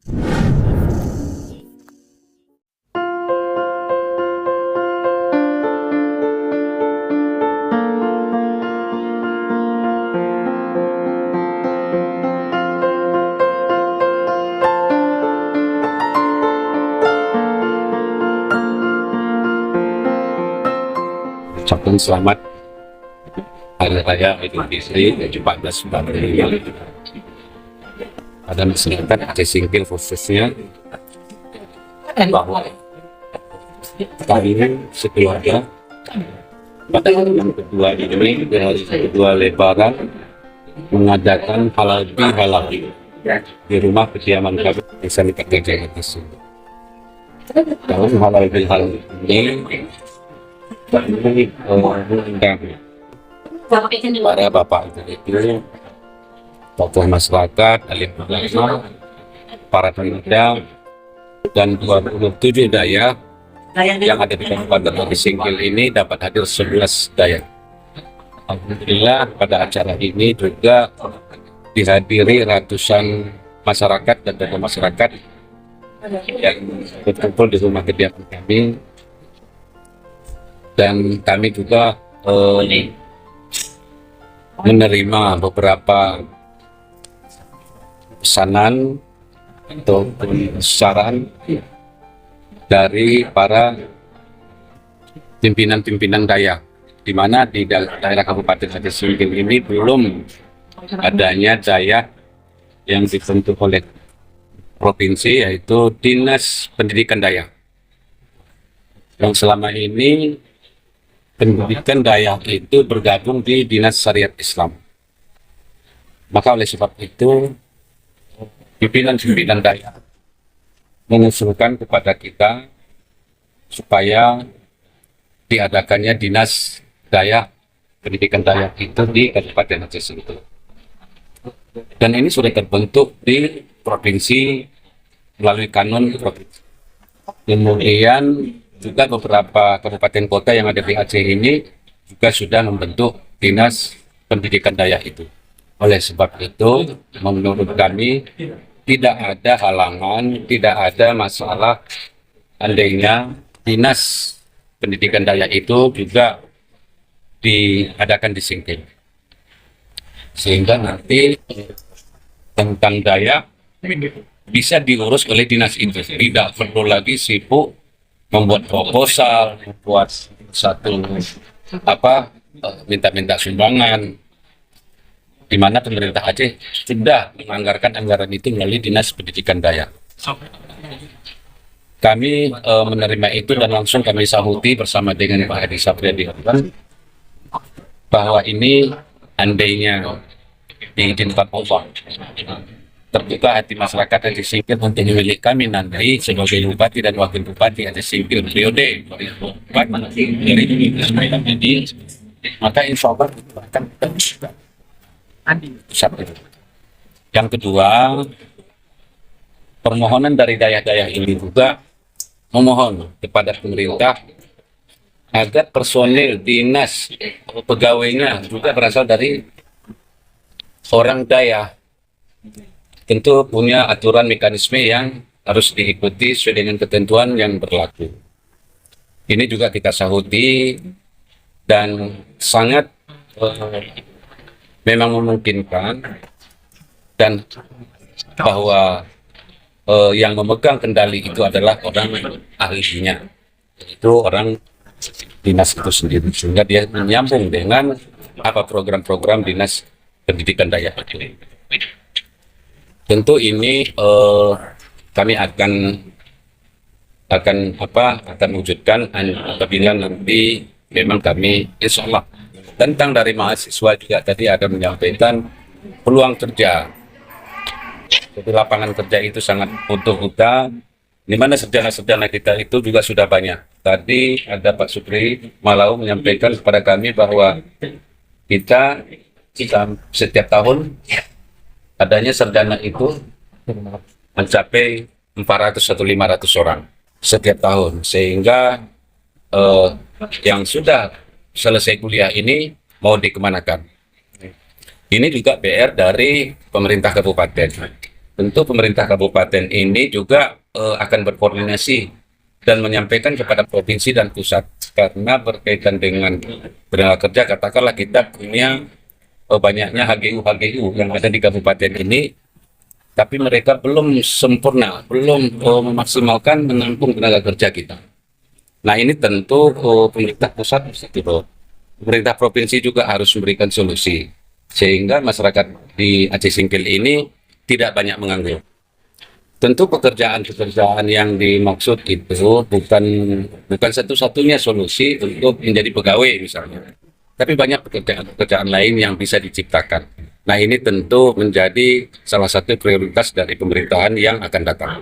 Ucapkan selamat Hari Raya Idul Fitri 1445 pada masyarakat Aceh Singkil khususnya, bahwa kami sekeluarga pada hari yang kedua ini, di hari kedua Lebaran, mengadakan halal bihalal di rumah kediaman kami di Sanikat Gajah Atas. Dalam halal bihalal ini kami mengundang para bapak ibu, tokoh masyarakat, alim ulama, para pemuda, dan 27 daya yang ada di Kabupaten Aceh Singkil ini dapat hadir 11 daya. Alhamdulillah pada acara ini juga dihadiri ratusan masyarakat dan tokoh masyarakat yang berkumpul di rumah kediaman kami. Dan kami juga menerima beberapa pesanan atau saran dari para pimpinan-pimpinan daya, di mana di daerah Kabupaten Aceh Singkil ini belum adanya daya yang dibentuk oleh provinsi, yaitu Dinas Pendidikan Daya. Yang selama ini pendidikan daya itu bergabung di Dinas Syariat Islam. Maka oleh sebab itu pimpinan-pimpinan daya mengusulkan kepada kita supaya diadakannya Dinas Daya Pendidikan Daya itu di Kabupaten Aceh Singkil. Dan ini sudah terbentuk di provinsi melalui kanun provinsi. Kemudian juga beberapa kabupaten kota yang ada di Aceh ini juga sudah membentuk Dinas Pendidikan Daya itu. Oleh sebab itu, menurut kami tidak ada halangan, tidak ada masalah andainya Dinas Pendidikan Daya itu juga diadakan di Singkil. Sehingga nanti tentang daya bisa diurus oleh dinas itu. Tidak perlu lagi sibuk membuat proposal, membuat minta-minta sumbangan, di mana pemerintah Aceh sudah menganggarkan anggaran itu melalui Dinas Pendidikan Daya. Kami menerima itu dan langsung kami sahuti bersama dengan Pak Hadi Sapriyadi bahwa ini andainya diizinkan Allah, terbuka hati masyarakat Aceh Singkil untuk memilih kami nanti sebagai Bupati dan Wakil Bupati Aceh Singkil periode 2024, maka insya Allah akan kita. Yang kedua, permohonan dari daya-daya ini juga memohon kepada pemerintah agar personil dinas pegawainya juga berasal dari orang daya. Tentu punya aturan mekanisme yang harus diikuti sesuai dengan ketentuan yang berlaku. Ini juga kita sahuti dan sangat memang memungkinkan, dan bahwa yang memegang kendali itu adalah orang ahlinya, itu orang dinas itu sendiri, sehingga dia menyambung dengan apa program-program Dinas Pendidikan Daya itu. Tentu ini kami akan wujudkan apabila nanti memang kami insya Allah. Tentang dari mahasiswa juga tadi ada menyampaikan peluang kerja. Jadi lapangan kerja itu sangat butuh kita, di mana sarjana-sarjana kita itu juga sudah banyak. Tadi ada Pak Supri Malau menyampaikan kepada kami bahwa kita setiap tahun adanya sarjana itu mencapai 400 atau 500 orang setiap tahun, sehingga yang sudah selesai kuliah ini mau dikemanakan. Ini juga PR dari pemerintah kabupaten. Tentu pemerintah kabupaten ini juga akan berkoordinasi dan menyampaikan kepada provinsi dan pusat, karena berkaitan dengan tenaga kerja, katakanlah kita punya banyaknya HGU yang ada di kabupaten ini, tapi mereka belum sempurna, belum memaksimalkan menampung tenaga kerja kita. Nah, ini tentu pemerintah pusat mesti turun. Pemerintah provinsi juga harus memberikan solusi sehingga masyarakat di Aceh Singkil ini tidak banyak menganggur. Tentu pekerjaan-pekerjaan yang dimaksud itu bukan satu-satunya solusi untuk menjadi pegawai misalnya. Tapi banyak pekerjaan-pekerjaan lain yang bisa diciptakan. Nah, ini tentu menjadi salah satu prioritas dari pemerintahan yang akan datang.